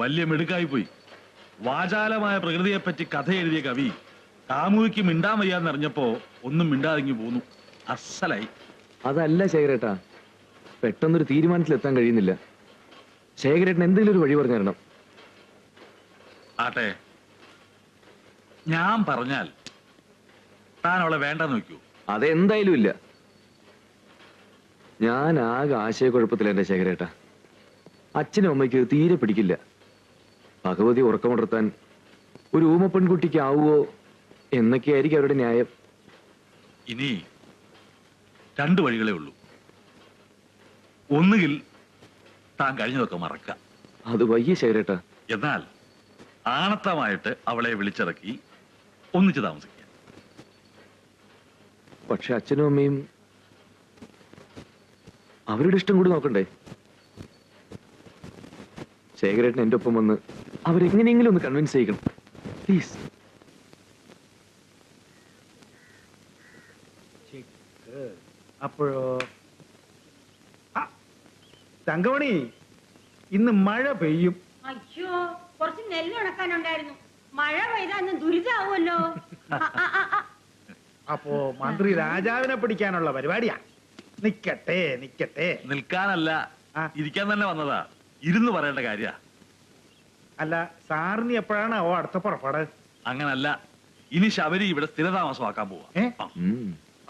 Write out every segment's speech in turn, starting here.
വലിയ മിടുക്കായി പോയി. വാചാലമായ പ്രകൃതിയെപ്പറ്റി കഥ എഴുതിയ കവി കാമുകിക്ക് മിണ്ടാൻ വയ്യാന്നറിഞ്ഞപ്പോ ഒന്നും മിണ്ടാതിങ്ങി പോന്നു. അസലായി. അതല്ല ശേഖരേട്ടാ, പെട്ടെന്നൊരു തീരുമാനത്തിലെത്താൻ കഴിയുന്നില്ല. ശേഖരേട്ടൻ എന്തെങ്കിലും ഒരു വഴി പറഞ്ഞു തരണം. ആട്ടെ, ഞാൻ പറഞ്ഞാൽ താൻ അവളെ വേണ്ടെന്ന് വെക്കൂ? അതെന്തായാലും ഇല്ല. ഞാൻ ആകെ ആശയക്കുഴപ്പത്തില എന്റെ ശേഖരേട്ടാ. അച്ഛനും അമ്മയ്ക്ക് തീരെ പിടിക്കില്ല. ഭഗവതി ഉറക്കമുണർത്താൻ ഒരു ഊമ പെൺകുട്ടിക്ക് ആവുമോ എന്നൊക്കെയായിരിക്കും അവരുടെ ന്യായം. ഇനി രണ്ടു വഴികളേ ഉള്ളൂ. ഒന്നുകിൽ താൻ കഴിഞ്ഞതൊക്കെ മറക്കാം. അത് വയ്യ ശേഖരേട്ടാ. എന്നാൽ ആണത്തമായിട്ട് അവളെ വിളിച്ചിറക്കി ഒന്നിച്ച് താമസിക്കാം. പക്ഷെ അച്ഛനും അമ്മയും അവരുടെ ഇഷ്ടം കൂടി നോക്കണ്ടേ? ശേഖരേട്ടൻ എന്റെ ഒപ്പം വന്ന് അവരെങ്ങനെയെങ്കിലും ഒന്ന് കൺവിൻസ് ചെയ്യിക്കണം പ്ലീസ്. അപ്പോഴോ തങ്കമണി, ഇന്ന് മഴ പെയ്യും. അയ്യോ, കുറച്ച് നെല്ല് ഉണക്കാനുണ്ടായിരുന്നു. മഴ പെയ്താ ഇന്ന് ദുരിതാവുമല്ലോ. അപ്പോ മന്ത്രി രാജാവിനെ പിടിക്കാനുള്ള പരിപാടിയാ. നിക്കട്ടെ നിക്കട്ടെ. നിൽക്കാനല്ല, ഇരിക്കാൻ തന്നെ വന്നതാ. ഇരുന്ന് പറയേണ്ട കാര്യ. അല്ല, സാറിന് എപ്പോഴാണ് അടുത്ത പുറപ്പാട്? അങ്ങനല്ല, ഇനി ശബരി ഇവിടെ സ്ഥിരതാമസമാക്കാൻ പോവാ.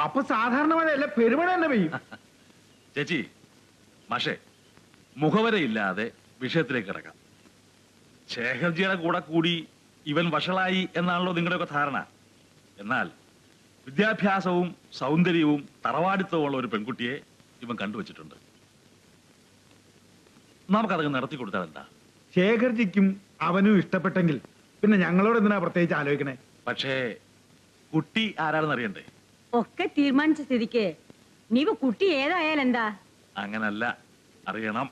അപ്പൊ സാധാരണ മഴയല്ല, പെരുമഴ തന്നെ പെയ്യും. ചേച്ചി, മാഷേ, മുഖവരയില്ലാതെ വിഷയത്തിലേക്ക് കിടക്കാം. ശേഖർജിയുടെ കൂടെ കൂടി ഇവൻ വഷളായി എന്നാണല്ലോ നിങ്ങളുടെയൊക്കെ ധാരണ. എന്നാൽ വിദ്യാഭ്യാസവും സൗന്ദര്യവും തറവാടിത്തവുമുള്ള ഒരു പെൺകുട്ടിയെ ഇവൻ കണ്ടുവച്ചിട്ടുണ്ട്. നമുക്കതൊക്കെ നടത്തി കൊടുത്താൽ എന്താ? ശേഖർജിക്കും അവനും ഇഷ്ടപ്പെട്ടെങ്കിൽ പിന്നെ ഞങ്ങളോട് എന്തിനാ പ്രത്യേകിച്ച് ആലോചിക്കണേ? പക്ഷേ കുട്ടി ആരാണെന്ന് അറിയണ്ടേ? ഒക്കെ തീരുമാനിച്ച സ്ഥിതിക്ക് നീ കുട്ടി ഏതായാലെന്താ? അങ്ങനല്ല, അറിയണം.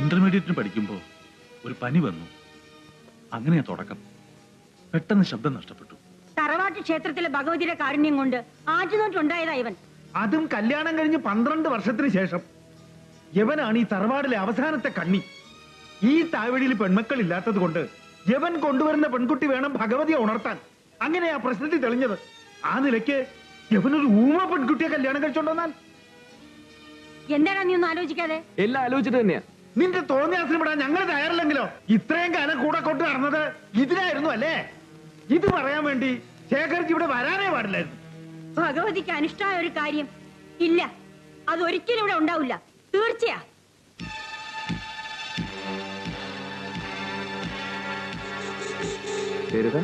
ഇന്റർമീഡിയറ്റിന് പഠിക്കുമ്പോ ഒരു പനി വന്നു. അങ്ങനെയാ തുടക്കം. പെട്ടെന്ന് ശബ്ദം നഷ്ടപ്പെട്ടു. തറവാട്ട് ക്ഷേത്രത്തിലെ ഭഗവതിയുടെ കാരുണ്യം കൊണ്ട് ആറ്റുനോട്ടുണ്ടായതാ ഇവൻ. അതും കല്യാണം കഴിഞ്ഞ് 12 വർഷത്തിന് ശേഷം. യവനാണ് ഈ തറവാടിലെ അവസാനത്തെ കണ്ണി. ഈ താഴ്വഴിയിൽ പെൺമക്കൾ ഇല്ലാത്തത് കൊണ്ട് യവൻ കൊണ്ടുവരുന്ന പെൺകുട്ടി വേണം ഭഗവതിയെ ഉണർത്താൻ. അങ്ങനെയാ പ്രശ്നത്തിൽ തെളിഞ്ഞത്. ആ നിലയ്ക്ക് യവനൊരു ഊമ പെൺകുട്ടിയെ കല്യാണം കഴിച്ചോണ്ടെന്നാൽ എന്താണ് നീ ഒന്നും ആലോചിക്കാതെ? എല്ലാം ആലോചിച്ചിട്ട് തന്നെയാ. നിന്റെ തോന്നിയാസിന് വിടാൻ ഞങ്ങൾ തയ്യാറില്ലെങ്കിലോ? ഇത്രയും കാലം കൂടെ കൊണ്ട് നടന്നത് ഇതിനായിരുന്നു അല്ലേ? ഇത് പറയാൻ വേണ്ടി ശേഖർജി ഇവിടെ വരാനേ പാടില്ലായിരുന്നു. ഭഗവതിക്ക് അനിഷ്ടമായ ഒരു കാര്യം ഇല്ല, അതൊരിക്കലും ഇവിടെ ഉണ്ടാവില്ല. തീർച്ചയാ. ചേരട്ടാ,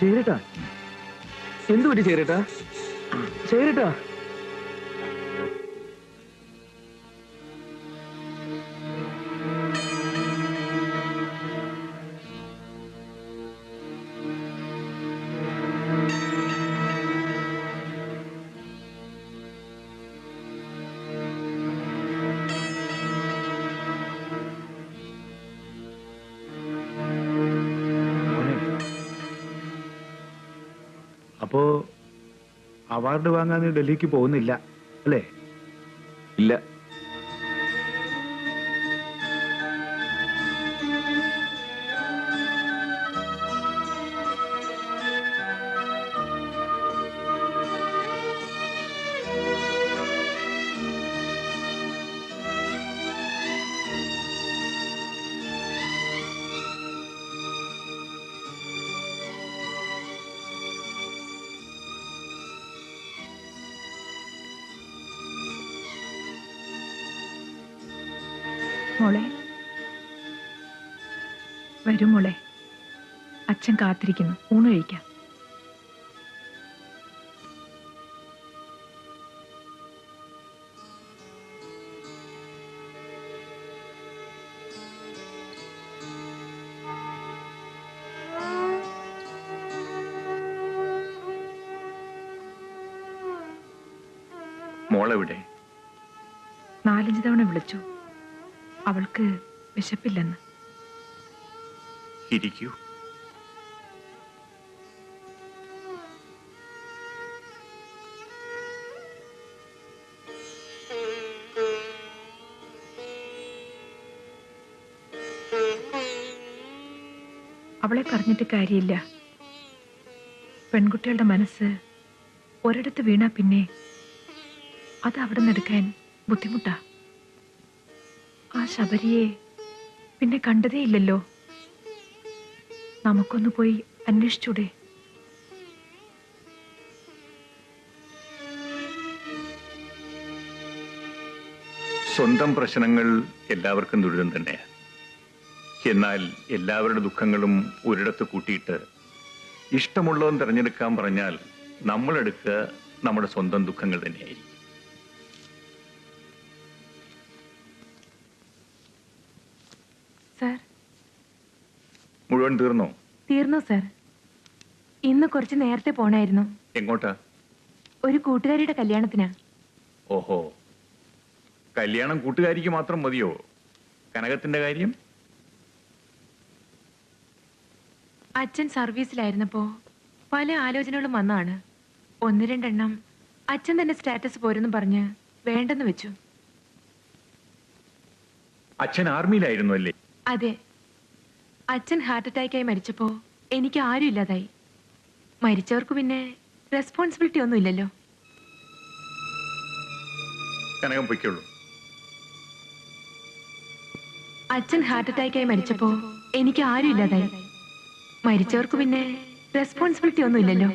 ചേരട്ടാ, എന്തു പറ്റി ചേരട്ടാ? ചേരട്ടാ, അപ്പോ അവാർഡ് വാങ്ങാൻ നീ ഡൽഹിക്ക് പോകുന്നില്ല അല്ലേ? ഇല്ല. മോളെ, വരും മോളെ, അച്ഛൻ കാത്തിരിക്കുന്നു. ഊണ് കഴിക്കാം. മോളെവിടെ? 4-5 തവണ വിളിച്ചു. അവൾക്ക് വിശപ്പില്ലെന്ന്. ഇരിക്കൂ. അവളെ പറഞ്ഞിട്ട് കാര്യമില്ല. പെൺകുട്ടികളുടെ മനസ്സ് ഒരിടത്ത് വീണാ പിന്നെ അത് അവിടെ നിന്ന് എടുക്കാൻ ബുദ്ധിമുട്ടാ. ആ ശബരിയെ പിന്നെ കണ്ടതേ ഇല്ലല്ലോ. നമുക്കൊന്ന് പോയി അന്വേഷിച്ചൂടെ? സ്വന്തം പ്രശ്നങ്ങൾ എല്ലാവർക്കും ദുരിതം തന്നെയാണ്. എന്നാൽ എല്ലാവരുടെ ദുഃഖങ്ങളും ഒരിടത്ത് കൂട്ടിയിട്ട് ഇഷ്ടമുള്ളവൻ തിരഞ്ഞെടുക്കാൻ പറഞ്ഞാൽ നമ്മളെടുക്കുക നമ്മുടെ സ്വന്തം ദുഃഖങ്ങൾ തന്നെയായിരിക്കും. സർ, മുഴുവൻ തീർന്നോ? തീർന്നു സർ. ഇന്ന് കുറച്ച് നേരത്തെ പോണായിരുന്നു. എങ്ങോട്ടാ? ഒരു കൂട്ടുകാരിയുടെ കല്യാണത്തിനാ. ഓഹോ, കല്യാണം കൂട്ടുകാരിക്ക് മാത്രം മതിയോ? കനകത്തിന്റെ കാര്യം? അച്ഛൻ സർവീസിലായിരുന്നപ്പോ പല ആലോചനകളും വന്നാണ്. 1-2 എണ്ണം അച്ഛൻ തന്നെ സ്റ്റാറ്റസ് പോരെന്ന് പറഞ്ഞ് വേണ്ടെന്ന് വെച്ചു. അച്ഛൻ ആർമിയിലായിരുന്നു അല്ലേ? അതെ. അച്ഛൻ ഹാർട്ട് അറ്റാക്കായി മരിച്ചപ്പോ എനിക്ക് ആരും ഇല്ലാതായി. മരിച്ചവർക്ക് പിന്നെ റെസ്പോൺസിബിലിറ്റി ഒന്നും ഇല്ലല്ലോ. കനകം പൊയ്ക്കുള്ളൂ. അച്ഛൻ ഹാർട്ട് അറ്റാക്കായി മരിച്ചപ്പോ എനിക്ക് ആരും ഇല്ലാതായി. മരിച്ചവർക്ക് പിന്നെ റെസ്പോൺസിബിലിറ്റി ഒന്നും ഇല്ലല്ലോ.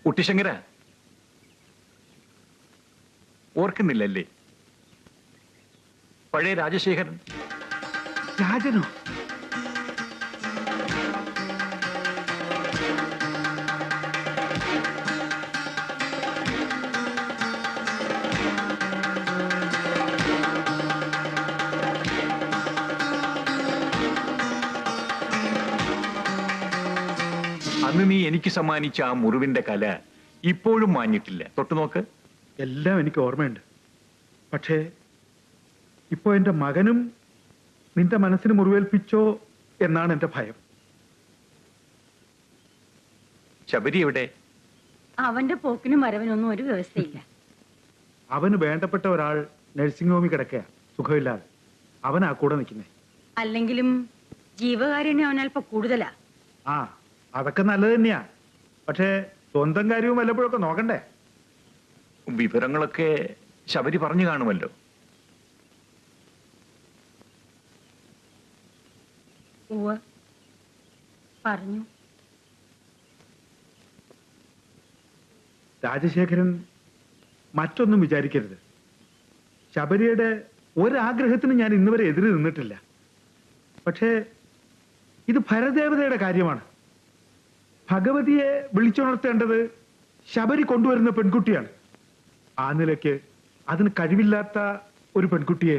കുട്ടിശങ്കര, ഓർക്കുന്നില്ലല്ലേ പഴയ രാജശേഖരൻ? രാജനോ? അന്ന് നീ എനിക്ക് സമ്മാനിച്ച ആ മുറിവിന്റെ കല ഇപ്പോഴും മാഞ്ഞിട്ടില്ല. തൊട്ടുനോക്ക്. എല്ലാം എനിക്ക് ഓർമ്മയുണ്ട്. പക്ഷേ ഇപ്പോ എന്റെ മകനും നിന്റെ മനസ്സിന് മുറിവേൽപ്പിച്ചോ എന്നാണ് എന്റെ ഭയം. ശബരി എവിടെ? അവന്റെ പോക്കിനും വരവിനൊന്നും ഒരു വ്യവസ്ഥയില്ല. അവന് വേണ്ടപ്പെട്ട ഒരാൾ നഴ്സിംഗ് ഹോമിൽ കിടക്കുക, സുഖമില്ലാതെ. അവനാ കൂടെ നിൽക്കുന്നേ. അല്ലെങ്കിലും ജീവകാരുണ്യം അവനൽപ്പം കൂടുതലാ. ആ, അതൊക്കെ നല്ലത് തന്നെയാ. പക്ഷേ സ്വന്തം കാര്യവും വല്ലപ്പോഴൊക്കെ നോക്കണ്ടേ? വിവരങ്ങളൊക്കെ ശബരി പറഞ്ഞു കാണുമല്ലോ. ഉവ്വ് പറഞ്ഞു. രാജശേഖരൻ മറ്റൊന്നും വിചാരിക്കരുത്. ശബരിയുടെ ഒരാഗ്രഹത്തിന് ഞാൻ ഇന്നുവരെ എതിര് നിന്നിട്ടില്ല. പക്ഷേ ഇത് ഭരദേവതയുടെ കാര്യമാണ്. ഭഗവതിയെ വിളിച്ചുണർത്തേണ്ടത് ശബരി കൊണ്ടുവരുന്ന പെൺകുട്ടിയാണ്. ആ നിലയ്ക്ക് അതിന് കഴിവില്ലാത്ത ഒരു പെൺകുട്ടിയെ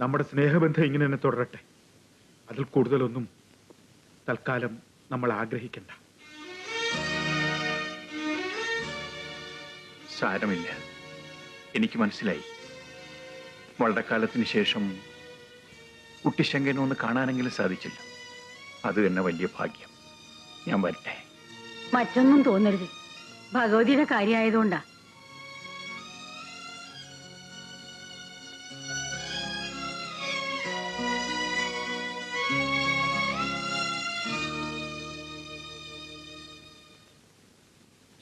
നമ്മുടെ സ്നേഹബന്ധം ഇങ്ങനെ തന്നെ തുടരട്ടെ. അതിൽ കൂടുതലൊന്നും തൽക്കാലം നമ്മൾ ആഗ്രഹിക്കണ്ട. സാരമില്ല, എനിക്ക് മനസ്സിലായി. വളരെ കാലത്തിന് ശേഷം കുട്ടിശങ്കനെ ഒന്ന് കാണാനെങ്കിലും സാധിച്ചില്ല. അത് തന്നെ വലിയ ഭാഗ്യം. ഞാൻ വരട്ടെ. മറ്റൊന്നും തോന്നരുത്. ഭഗവതിയുടെ കാര്യമായതുകൊണ്ടാ.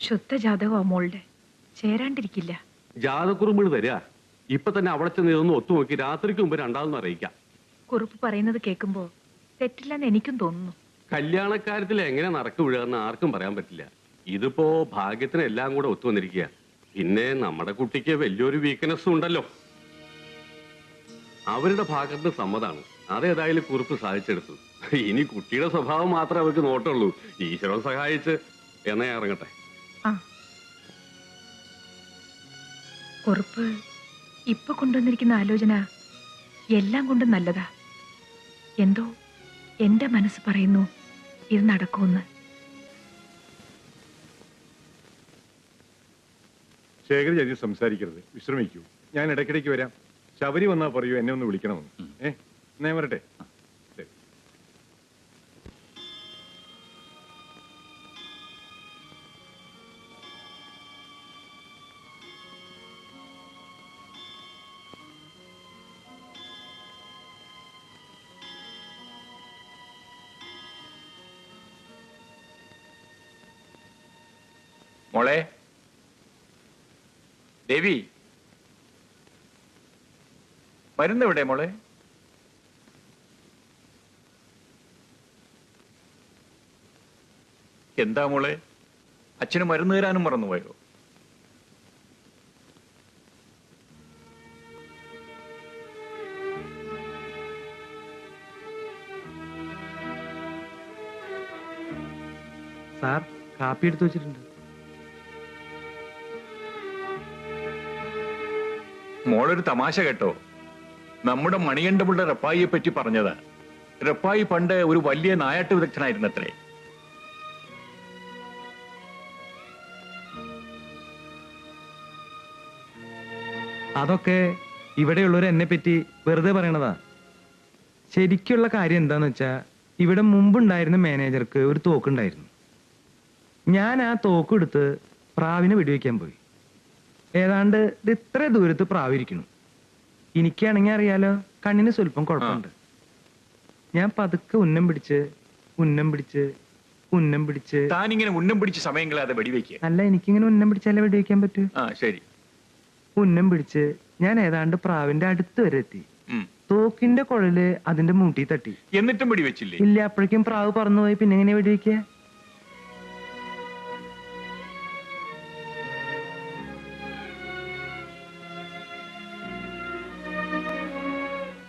ശുദ്ധ ജാതകമാ മോളുടെ. ചേരാണ്ടിരിക്കില്ല. ജാതക്കുറുമ്പിന് തരിക. ഇപ്പൊ തന്നെ അവിടെ ചെന്ന് ഇതൊന്ന് ഒത്തുനോക്കി രാത്രിക്ക് മുമ്പ് രണ്ടാമതെന്ന് അറിയിക്കാം. കുറുപ്പ് പറയുന്നത് കേൾക്കുമ്പോ തെറ്റില്ലെന്ന് എനിക്കും തോന്നുന്നു. കല്യാണക്കാര്യത്തിൽ എങ്ങനെ നടക്കു വീഴുകയെന്ന് ആർക്കും പറയാൻ പറ്റില്ല. ഇതിപ്പോ ഭാഗ്യത്തിന് എല്ലാം കൂടെ ഒത്തുവന്നിരിക്കുക. പിന്നെ നമ്മുടെ കുട്ടിക്ക് വലിയൊരു വീക്ക്നെസ്സും ഉണ്ടല്ലോ. അവരുടെ ഭാഗത്ത് സമ്മതാണ്. അതേതായാലും കുറിപ്പ് സാധിച്ചെടുത്തു. ഇനി കുട്ടിയുടെ സ്വഭാവം മാത്രമേ അവർക്ക് നോട്ടുള്ളൂ. ഈശ്വരൻ സഹായിച്ച് എന്നാ ഇറങ്ങട്ടെ. ആ, കുറുപ്പ് ഇപ്പൊ കൊണ്ടുവന്നിരിക്കുന്ന ആലോചന എല്ലാം കൊണ്ടും നല്ലതാ. എന്തോ എന്റെ മനസ്സ് പറയുന്നു ഇത് നടക്കുമെന്ന്. ശേഖര ചേച്ചി സംസാരിക്കരുത്, വിശ്രമിക്കൂ. ഞാൻ ഇടയ്ക്കിടയ്ക്ക് വരാം. ശബരി വന്നാ പറയൂ എന്നെ ഒന്ന് വിളിക്കണമെന്ന്. എന്നാ വരട്ടെ. ശരി. മോളെ ദേവി, മരുന്നെവിടെ മോളെ? എന്താ മോളെ, അച്ഛന് മരുന്ന് തരാനും മറന്നുപോയോ? സാർ, കാപ്പി എടുത്തു വെച്ചിട്ടുണ്ട്. മോളൊരു തമാശ കേട്ടോ. നമ്മുടെ മണികണ്ഠപിള്ള റപ്പായിയെ പറ്റി പറഞ്ഞതാ. റപ്പായി പണ്ട് ഒരു വലിയ നായാട്ട് വിദഗ്ധനായിരുന്നത്രേ. അതൊക്കെ ഇവിടെയുള്ളവർ എന്നെ പറ്റി വെറുതെ പറയണതാ. ശരിക്കുള്ള കാര്യം എന്താന്ന് വെച്ചാ, ഇവിടെ മുമ്പുണ്ടായിരുന്ന മാനേജർക്ക് ഒരു തോക്കുണ്ടായിരുന്നു. ഞാൻ ആ തോക്ക് എടുത്ത് പ്രാവിനെ വെടിവെക്കാൻ പോയി. ഏതാണ്ട് ഇത് ഇത്ര ദൂരത്ത് പ്രാവിരിക്കുന്നു. എനിക്കാണെങ്കിൽ അറിയാലോ, കണ്ണിന് സ്വല്പം കുഴപ്പമുണ്ട്. ഞാൻ പതുക്കെ ഉന്നം പിടിച്ച് താനിങ്ങനെ ഉന്നം പിടിച്ച് സമയം കളയാതെ വെടിവെക്കുക. അല്ല, എനിക്കിങ്ങനെ ഉന്നം പിടിച്ചാലേ വെടിവെക്കാൻ പറ്റൂ. ശരി. ഉന്നം പിടിച്ച് ഞാൻ ഏതാണ്ട് പ്രാവിന്റെ അടുത്ത് വരെ എത്തി. തോക്കിന്റെ കുഴല് അതിന്റെ മൂട്ടി തട്ടി. എന്നിട്ടും വെടിവെച്ചില്ലേ? ഇല്ല, അപ്പോഴേക്കും പ്രാവ് പറന്നുപോയി. പിന്നെ എങ്ങനെ വെടിവെക്കുക?